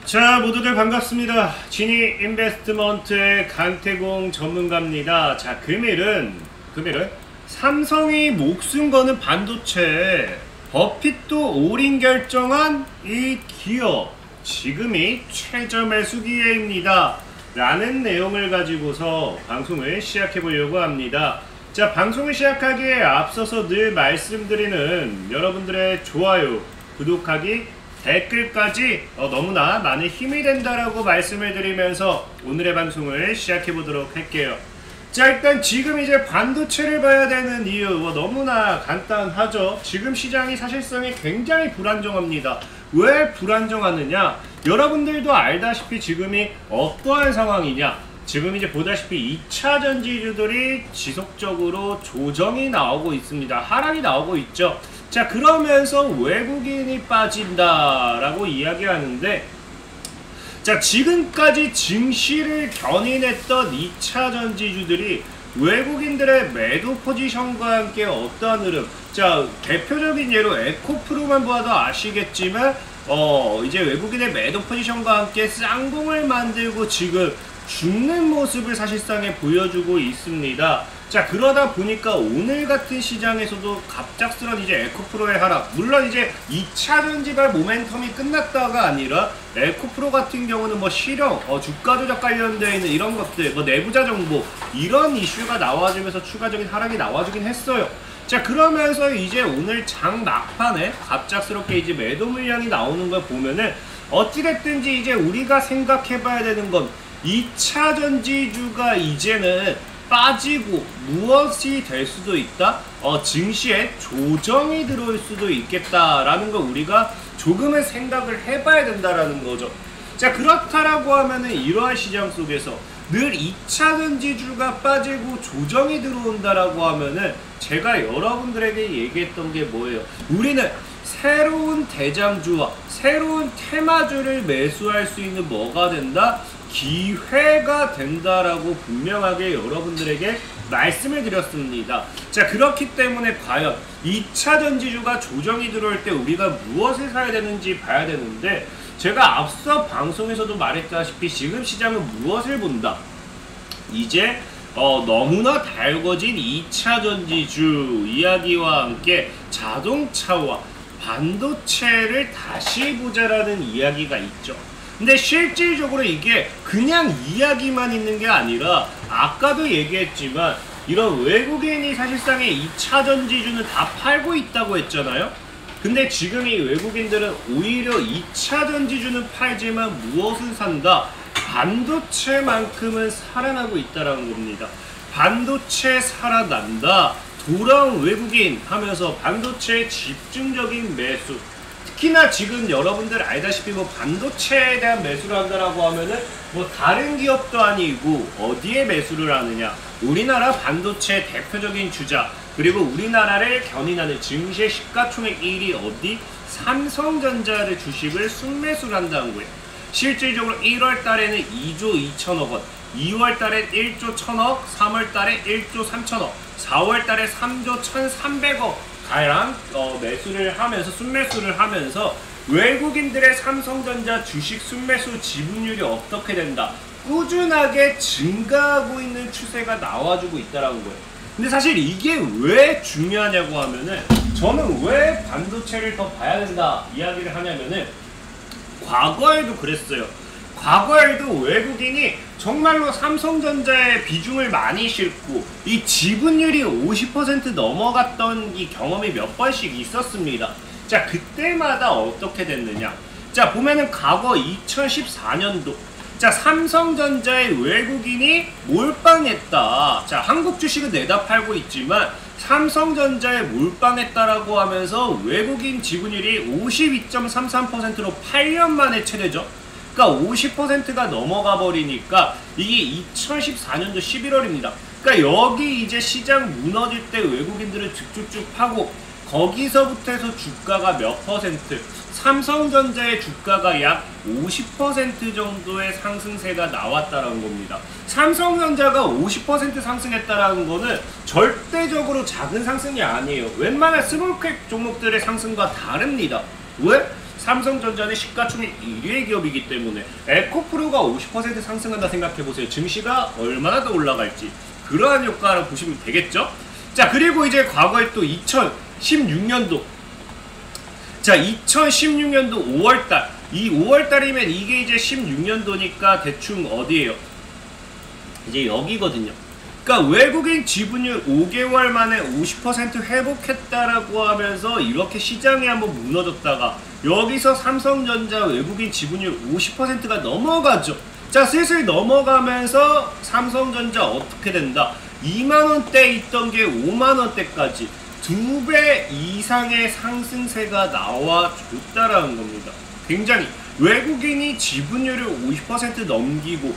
자, 모두들 반갑습니다. 지니 인베스트먼트의 강태공 전문가입니다. 자, 금일은 삼성이 목숨 거는 반도체, 버핏도 올인 결정한 이 기업, 지금이 최저 매수 기회입니다 라는 내용을 가지고서 방송을 시작해 보려고 합니다. 자, 방송을 시작하기에 앞서서 늘 말씀드리는 여러분들의 좋아요, 구독하기, 댓글까지 너무나 많은 힘이 된다라고 말씀을 드리면서 오늘의 방송을 시작해 보도록 할게요. 자, 일단 지금 이제 반도체를 봐야 되는 이유 너무나 간단하죠. 지금 시장이 사실상이 굉장히 불안정합니다. 왜 불안정하느냐? 여러분들도 알다시피 지금이 어떠한 상황이냐? 지금 이제 보다시피 2차 전지주들이 지속적으로 조정이 나오고 있습니다. 하락이 나오고 있죠. 자, 그러면서 외국인이 빠진다라고 이야기하는데, 자, 지금까지 증시를 견인했던 2차 전지주들이 외국인들의 매도 포지션과 함께 어떠한 흐름, 자, 대표적인 예로 에코프로만 보아도 아시겠지만 이제 외국인의 매도 포지션과 함께 쌍봉을 만들고 지금 죽는 모습을 사실상에 보여주고 있습니다. 자, 그러다 보니까 오늘 같은 시장에서도 갑작스런 이제 에코프로의 하락, 물론 이제 2차 전지발 모멘텀이 끝났다가 아니라 에코프로 같은 경우는 실형, 주가 조작 관련되어 있는 이런 것들, 내부자 정보, 이런 이슈가 나와주면서 추가적인 하락이 나와주긴 했어요. 자, 그러면서 이제 오늘 장 막판에 갑작스럽게 이제 매도 물량이 나오는 걸 보면은 어찌됐든지 이제 우리가 생각해 봐야 되는 건 2차 전지주가 이제는 빠지고 무엇이 될 수도 있다? 증시에 조정이 들어올 수도 있겠다라는 걸 우리가 조금은 생각을 해봐야 된다라는 거죠. 자, 그렇다라고 하면은 이러한 시장 속에서 늘 2차 전지주가 빠지고 조정이 들어온다라고 하면은 제가 여러분들에게 얘기했던 게 뭐예요? 우리는 새로운 대장주와 새로운 테마주를 매수할 수 있는 뭐가 된다? 기회가 된다라고 분명하게 여러분들에게 말씀을 드렸습니다. 자, 그렇기 때문에 과연 2차 전지주가 조정이 들어올 때 우리가 무엇을 사야 되는지 봐야 되는데, 제가 앞서 방송에서도 말했다시피 지금 시장은 무엇을 본다? 이제 너무나 달궈진 2차 전지주 이야기와 함께 자동차와 반도체를 다시 보자라는 이야기가 있죠. 근데 실질적으로 이게 그냥 이야기만 있는 게 아니라 아까도 얘기했지만 이런 외국인이 사실상의 2차 전지주는 다 팔고 있다고 했잖아요. 근데 지금 이 외국인들은 오히려 2차 전지주는 팔지만 무엇을 산다? 반도체만큼은 살아나고 있다는 겁니다. 반도체 살아난다, 돌아온 외국인 하면서 반도체의 집중적인 매수, 특히나 지금 여러분들 알다시피 반도체에 대한 매수를 한다라고 하면은 다른 기업도 아니고 어디에 매수를 하느냐? 우리나라 반도체 대표적인 주자, 그리고 우리나라를 견인하는 증시 시가총액 1위 어디? 삼성전자를 주식을 순매수를 한다는 거예요. 실질적으로 1월 달에는 2조 2천억 원, 2월 달에 1조 1천억, 3월 달에 1조 3천억, 4월 달에 3조 1,300억 가량 매수를 하면서, 순매수를 하면서 외국인들의 삼성전자 주식 순매수 지분율이 어떻게 된다? 꾸준하게 증가하고 있는 추세가 나와주고 있다는 거예요. 근데 사실 이게 왜 중요하냐고 하면은, 저는 왜 반도체를 더 봐야 된다 이야기를 하냐면은, 과거에도 그랬어요. 과거에도 외국인이 정말로 삼성전자의 비중을 많이 싣고 이 지분율이 50% 넘어갔던 이 경험이 몇 번씩 있었습니다. 자, 그때마다 어떻게 됐느냐? 자, 보면은 과거 2014년도 자, 삼성전자의 외국인이 몰빵했다. 자, 한국 주식은 내다 팔고 있지만 삼성전자에 몰빵했다라고 하면서 외국인 지분율이 52.33%로 8년 만에 최대죠. 그러니까 50%가 넘어가 버리니까 이게 2014년도 11월입니다. 그러니까 여기 이제 시장 무너질 때 외국인들을 쭉쭉쭉 파고 거기서부터 해서 주가가 몇 퍼센트, 삼성전자의 주가가 약 50% 정도의 상승세가 나왔다는 겁니다. 삼성전자가 50% 상승했다는 거는 절대적으로 작은 상승이 아니에요. 웬만한 스몰캡 종목들의 상승과 다릅니다. 왜? 삼성전자는 시가총액 1위의 기업이기 때문에 에코프로가 50% 상승한다 생각해보세요. 증시가 얼마나 더 올라갈지 그러한 효과를 보시면 되겠죠. 자, 그리고 이제 과거에 또 2016년도, 자 2016년도 5월달, 이 5월달이면 이게 이제 16년도니까 대충 어디에요? 이제 여기거든요. 그러니까 외국인 지분율 5개월 만에 50% 회복했다라고 하면서 이렇게 시장이 한번 무너졌다가 여기서 삼성전자 외국인 지분율 50%가 넘어가죠. 자, 슬슬 넘어가면서 삼성전자 어떻게 된다? 2만원대 있던 게 5만원대까지 2배 이상의 상승세가 나와줬다라는 겁니다. 굉장히 외국인이 지분율을 50% 넘기고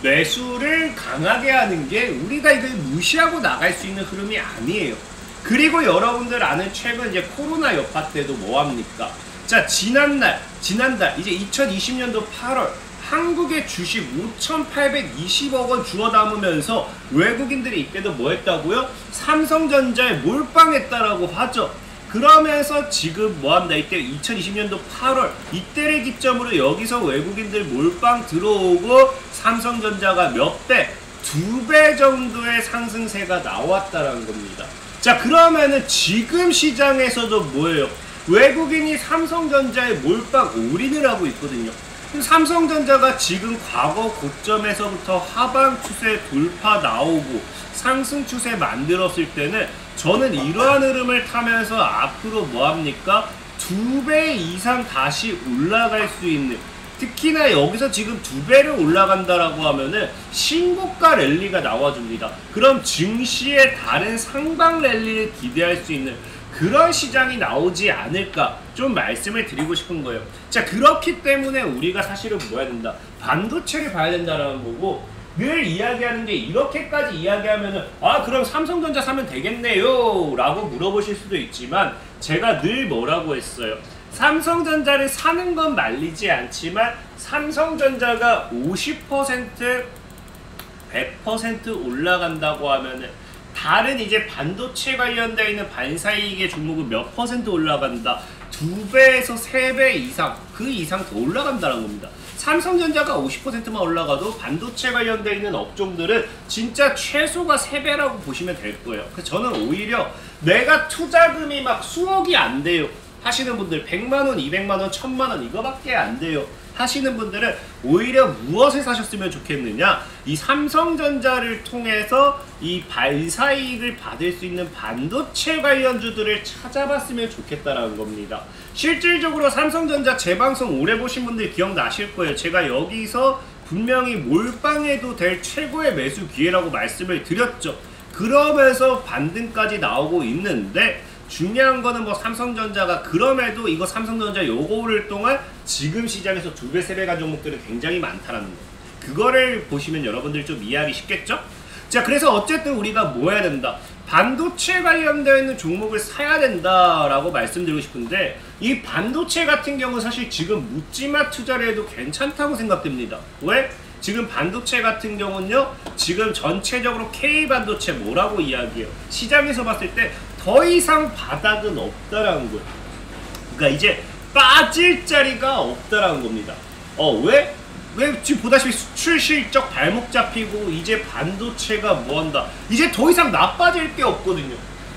매수를 강하게 하는 게 우리가 이걸 무시하고 나갈 수 있는 흐름이 아니에요. 그리고 여러분들 아는 최근 이제 코로나 여파 때도 뭐합니까? 자, 지난달 이제 2020년도 8월 한국의 주식 5,820억 원 주워 담으면서 외국인들이 이때도 뭐 했다고요? 삼성전자에 몰빵했다라고 하죠. 그러면서 지금 뭐한다? 이때 2020년도 8월 이때를 기점으로 여기서 외국인들 몰빵 들어오고 삼성전자가 몇 배? 2배 정도의 상승세가 나왔다라는 겁니다. 자, 그러면은 지금 시장에서도 뭐예요? 외국인이 삼성전자에 몰빵 올인을 하고 있거든요. 삼성전자가 지금 과거 고점에서부터 하방 추세 돌파 나오고 상승 추세 만들었을 때는 저는 이러한 흐름을 타면서 앞으로 뭐합니까? 2배 이상 다시 올라갈 수 있는, 특히나 여기서 지금 2배를 올라간다라고 하면은 신고가 랠리가 나와줍니다. 그럼 증시의 다른 상방 랠리를 기대할 수 있는 그런 시장이 나오지 않을까 좀 말씀을 드리고 싶은 거예요. 자, 그렇기 때문에 우리가 사실은 뭐 해야 된다? 반도체를 봐야 된다라는 거고, 늘 이야기하는 게 이렇게까지 이야기하면은 그럼 삼성전자 사면 되겠네요 라고 물어보실 수도 있지만 제가 늘 뭐라고 했어요? 삼성전자를 사는 건 말리지 않지만 삼성전자가 50% 100% 올라간다고 하면은 다른 이제 반도체 관련되어 있는 반사이익의 종목은 몇 퍼센트 올라간다? 2배에서 3배 이상, 그 이상 더 올라간다는 겁니다. 삼성전자가 50%만 올라가도 반도체 관련되어 있는 업종들은 진짜 최소가 3배라고 보시면 될 거예요. 그래서 저는 오히려 내가 투자금이 막 수억이 안 돼요 하시는 분들, 100만원, 200만원, 1000만원 이거밖에 안 돼요 하시는 분들은 오히려 무엇을 사셨으면 좋겠느냐? 이 삼성전자를 통해서 이 반사이익을 받을 수 있는 반도체 관련주들을 찾아봤으면 좋겠다라는 겁니다. 실질적으로 삼성전자 제 방송 오래 보신 분들 기억나실 거예요. 제가 여기서 분명히 몰빵해도 될 최고의 매수 기회라고 말씀을 드렸죠. 그러면서 반등까지 나오고 있는데 중요한 거는 뭐 삼성전자가 그럼에도 이거 삼성전자 요거 오를 동안 지금 시장에서 2배, 3배 간 종목들은 굉장히 많다라는 거. 그거를 보시면 여러분들 좀 이해하기 쉽겠죠? 자, 그래서 어쨌든 우리가 뭐 해야 된다? 반도체 관련되어 있는 종목을 사야 된다라고 말씀드리고 싶은데 이 반도체 같은 경우는 사실 지금 묻지마 투자를 해도 괜찮다고 생각됩니다. 왜? 지금 반도체 같은 경우는요, 지금 전체적으로 K반도체 뭐라고 이야기해요? 시장에서 봤을 때 더 이상 바닥은 없다라는 거예요. 그러니까 이제 빠질 자리가 없다라는 겁니다. 왜? 지금 보다시피 수출 실적 발목 잡히고 이제 반도체가 뭐한다? 이제 더 이상 나빠질 게 없거든요.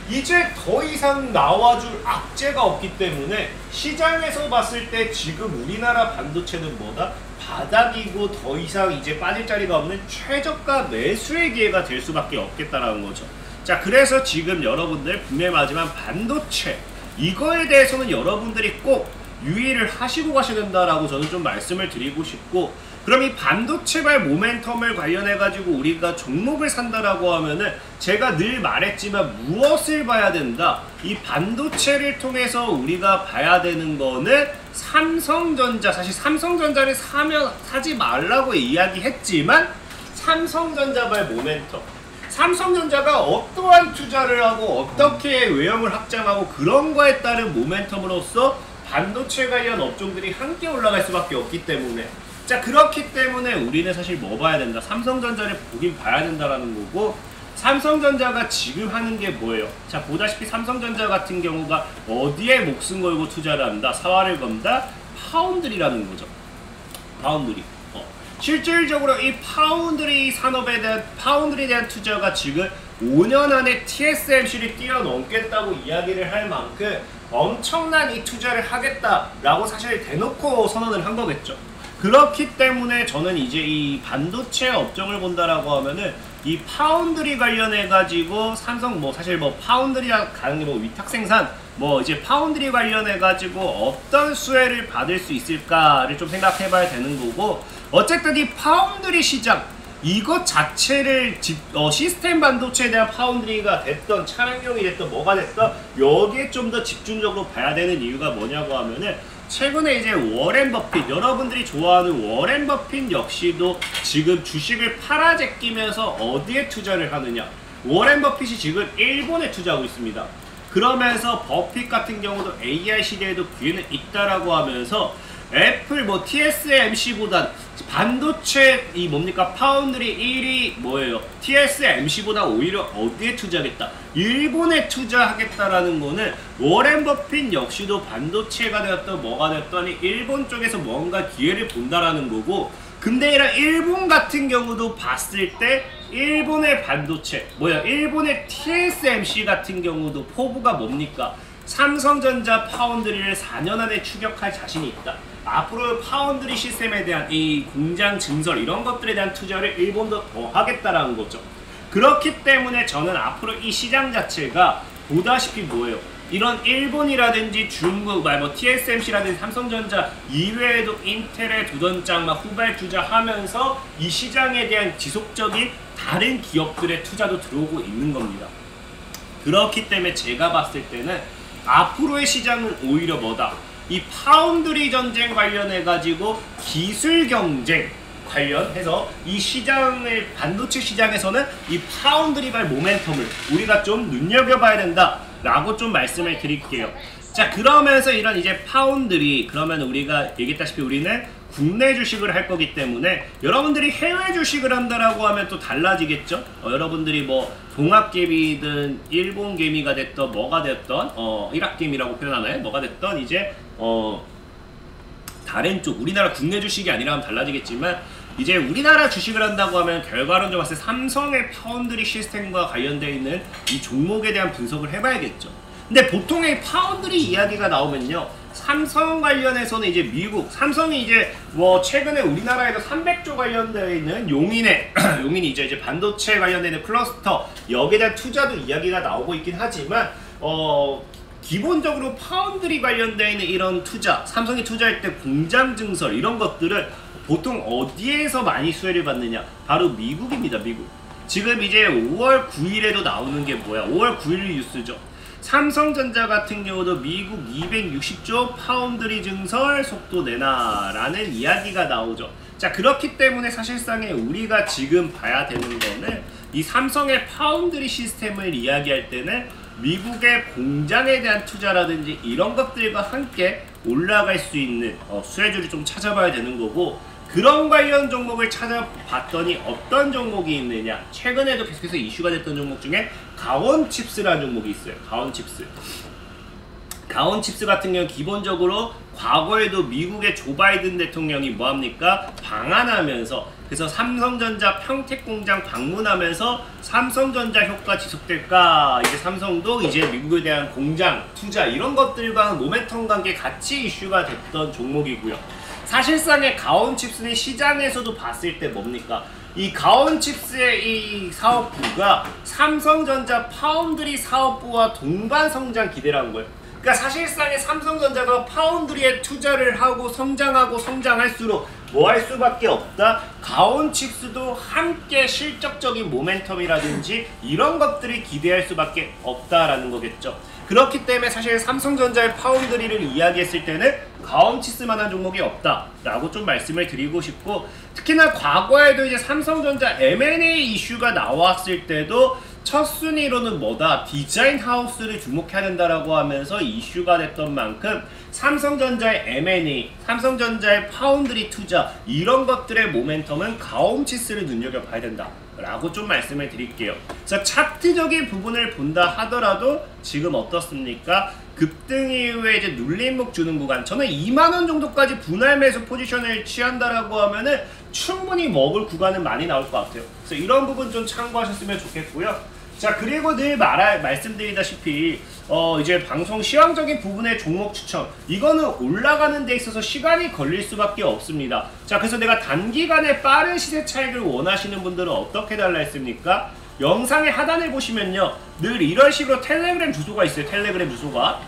이제 더 이상 나와줄 악재가 없기 때문에 시장에서 봤을 때 지금 우리나라 반도체는 뭐다? 바닥이고 더 이상 이제 빠질 자리가 없는 최저가 매수의 기회가 될 수밖에 없겠다라는 거죠. 자, 그래서 지금 여러분들 분명히 말하지만 반도체 이거에 대해서는 여러분들이 꼭 유의를 하시고 가셔야 된다라고 저는 좀 말씀을 드리고 싶고, 그럼 이 반도체발 모멘텀을 관련해 가지고 우리가 종목을 산다라고 하면은 제가 늘 말했지만 무엇을 봐야 된다? 이 반도체를 통해서 우리가 봐야 되는 거는 삼성전자. 사실 삼성전자를 사지 말라고 이야기했지만 삼성전자발 모멘텀, 삼성전자가 어떠한 투자를 하고 어떻게 외형을 확장하고 그런 거에 따른 모멘텀으로서 반도체 관련 업종들이 함께 올라갈 수밖에 없기 때문에, 자, 그렇기 때문에 우리는 사실 뭐 봐야 된다? 삼성전자를 보긴 봐야 된다라는 거고, 삼성전자가 지금 하는 게 뭐예요? 자, 보다시피 삼성전자 같은 경우가 어디에 목숨 걸고 투자를 한다? 사활을 건다? 파운드리라는 거죠. 파운드리. 실질적으로 이 파운드리 산업에 대한 파운드리에 대한 투자가 지금 5년 안에 TSMC를 뛰어넘겠다고 이야기를 할 만큼 엄청난 이 투자를 하겠다라고 사실 대놓고 선언을 한 거겠죠. 그렇기 때문에 저는 이제 이 반도체 업종을 본다라고 하면은 이 파운드리 관련해 가지고 삼성 사실 파운드리가 가는 게 위탁 생산 이제 파운드리 관련해 가지고 어떤 수혜를 받을 수 있을까를 좀 생각해 봐야 되는 거고, 어쨌든 이 파운드리 시장 이것 자체를 시스템 반도체에 대한 파운드리가 됐던 차량용이 됐던 뭐가 됐던 여기에 좀 더 집중적으로 봐야 되는 이유가 뭐냐고 하면은, 최근에 이제 워렌 버핏, 여러분들이 좋아하는 워렌 버핏 역시도 지금 주식을 팔아 제끼면서 어디에 투자를 하느냐, 워렌 버핏이 지금 일본에 투자하고 있습니다. 그러면서 버핏 같은 경우도 AI 시대에도 기회는 있다라고 하면서 애플 TSMC보단 반도체 파운드리 1위 뭐예요? TSMC보다 오히려 어디에 투자하겠다? 일본에 투자하겠다라는 거는 워렌 버핏 역시도 반도체가 되었던 뭐가 되었더니 일본 쪽에서 뭔가 기회를 본다라는 거고, 근데 이런 일본 같은 경우도 봤을 때 일본의 반도체 일본의 TSMC 같은 경우도 포부가 뭡니까? 삼성전자 파운드리를 4년 안에 추격할 자신이 있다. 앞으로 파운드리 시스템에 대한 이 공장 증설 이런 것들에 대한 투자를 일본도 더 하겠다라는 거죠. 그렇기 때문에 저는 앞으로 이 시장 자체가 보다시피 이런 일본이라든지 중국, TSMC라든지 삼성전자 이외에도 인텔에 두던장 후발 투자하면서 이 시장에 대한 지속적인 다른 기업들의 투자도 들어오고 있는 겁니다. 그렇기 때문에 제가 봤을 때는 앞으로의 시장은 오히려 이 파운드리 전쟁 관련해가지고 기술 경쟁 관련해서 이 시장을, 반도체 시장에서는 이 파운드리발 모멘텀을 우리가 좀 눈여겨봐야 된다 라고 좀 말씀을 드릴게요. 자, 그러면서 이런 이제 파운드리, 그러면 우리가 얘기했다시피 우리는 국내 주식을 할 거기 때문에 여러분들이 해외 주식을 한다라고 하면 또 달라지겠죠. 여러분들이 동학개미든 일본개미가 됐던 뭐가 됐던 일학개미라고 표현하나요? 뭐가 됐던 이제 다른 쪽 우리나라 국내 주식이 아니라 하면 달라지겠지만, 이제 우리나라 주식을 한다고 하면 결과론적으로 봤을 때 삼성의 파운드리 시스템과 관련되어 있는 이 종목에 대한 분석을 해봐야겠죠. 근데 보통의 파운드리 이야기가 나오면요, 삼성 관련해서는 이제 미국, 삼성이 이제 최근에 우리나라에도 300조 관련되어 있는 용인이 이제 반도체 관련되는 클러스터 여기에 대한 투자도 이야기가 나오고 있긴 하지만 기본적으로 파운드리 관련되어 있는 이런 투자, 삼성이 투자할 때 공장 증설 이런 것들은 보통 어디에서 많이 수혜를 받느냐? 바로 미국입니다. 미국. 지금 이제 5월 9일에도 나오는 게 5월 9일 뉴스죠. 삼성전자 같은 경우도 미국 260조 파운드리 증설 속도 내놔라는 이야기가 나오죠. 자, 그렇기 때문에 사실상에 우리가 지금 봐야 되는 거는 이 삼성의 파운드리 시스템을 이야기할 때는 미국의 공장에 대한 투자라든지 이런 것들과 함께 올라갈 수 있는 수혜주를 좀 찾아봐야 되는 거고, 그런 관련 종목을 찾아봤더니 어떤 종목이 있느냐, 최근에도 계속해서 이슈가 됐던 종목 중에 가원칩스라는 종목이 있어요. 가원칩스 같은 경우는 기본적으로 과거에도 미국의 조 바이든 대통령이 뭐합니까? 방한하면서, 그래서 삼성전자 평택 공장 방문하면서 삼성전자 효과 지속될까, 이제 삼성도 이제 미국에 대한 공장 투자 이런 것들과 모멘텀 관계 같이 이슈가 됐던 종목이고요. 사실상의 가온칩스는 시장에서도 봤을 때 뭡니까? 이 가온칩스의 이 사업부가 삼성전자 파운드리 사업부와 동반 성장 기대라는 거예요. 그러니까 사실상의 삼성전자가 파운드리에 투자를 하고 성장할수록 뭐 할 수밖에 없다? 가온칩스도 함께 실적적인 모멘텀이라든지 이런 것들을 기대할 수밖에 없다라는 거겠죠. 그렇기 때문에 사실 삼성전자의 파운드리를 이야기했을 때는 가온칩스만한 종목이 없다라고 좀 말씀을 드리고 싶고, 특히나 과거에도 이제 삼성전자 M&A 이슈가 나왔을 때도 첫 순위로는 디자인 하우스를 주목해야 된다라고 하면서 이슈가 됐던 만큼 삼성전자의 M&A, 삼성전자의 파운드리 투자 이런 것들의 모멘텀은 가온칩스를 눈여겨봐야 된다 라고 좀 말씀을 드릴게요. 자, 차트적인 부분을 본다 하더라도 지금 어떻습니까? 급등 이후에 이제 눌림목 주는 구간, 저는 2만원 정도까지 분할 매수 포지션을 취한다라고 하면은 충분히 먹을 구간은 많이 나올 것 같아요. 그래서 이런 부분 좀 참고하셨으면 좋겠고요. 자, 그리고 늘 말씀드리다시피 이제 방송 시황적인 부분의 종목 추천, 이거는 올라가는 데 있어서 시간이 걸릴 수밖에 없습니다. 자, 그래서 내가 단기간에 빠른 시세 차익을 원하시는 분들은 어떻게 달라 했습니까? 영상의 하단에 보시면요, 늘 이런 식으로 텔레그램 주소가 있어요. 텔레그램 주소가.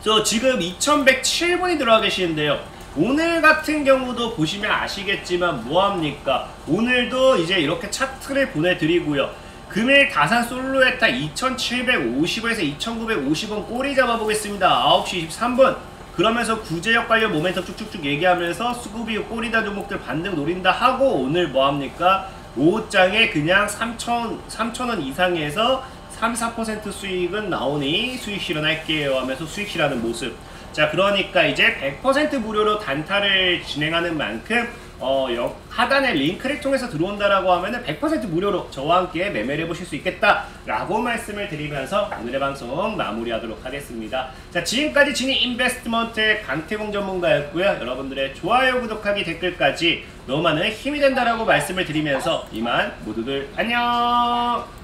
그래서 지금 2107분이 들어와 계시는데요, 오늘 같은 경우도 보시면 아시겠지만 뭐합니까? 오늘도 이제 이렇게 차트를 보내드리고요, 금일 다산 솔로에타 2750원에서 2950원 꼬리 잡아보겠습니다. 9시 23분. 그러면서 구제역 관련 모멘텀 쭉쭉쭉 얘기하면서 수급이 꼬리다 종목들 반등 노린다 하고, 오늘 뭐합니까? 5장에 그냥 3,000원 이상에서 3-4% 수익은 나오니 수익 실현할게요 하면서 수익 실현하는 모습. 자, 그러니까 이제 100% 무료로 단타를 진행하는 만큼 하단에 링크를 통해서 들어온다라고 하면은 100% 무료로 저와 함께 매매를 해보실 수 있겠다라고 말씀을 드리면서 오늘의 방송 마무리하도록 하겠습니다. 자, 지금까지 진이 인베스트먼트의 강태공 전문가였고요. 여러분들의 좋아요, 구독하기, 댓글까지 너무 많은 힘이 된다라고 말씀을 드리면서 이만 모두들 안녕.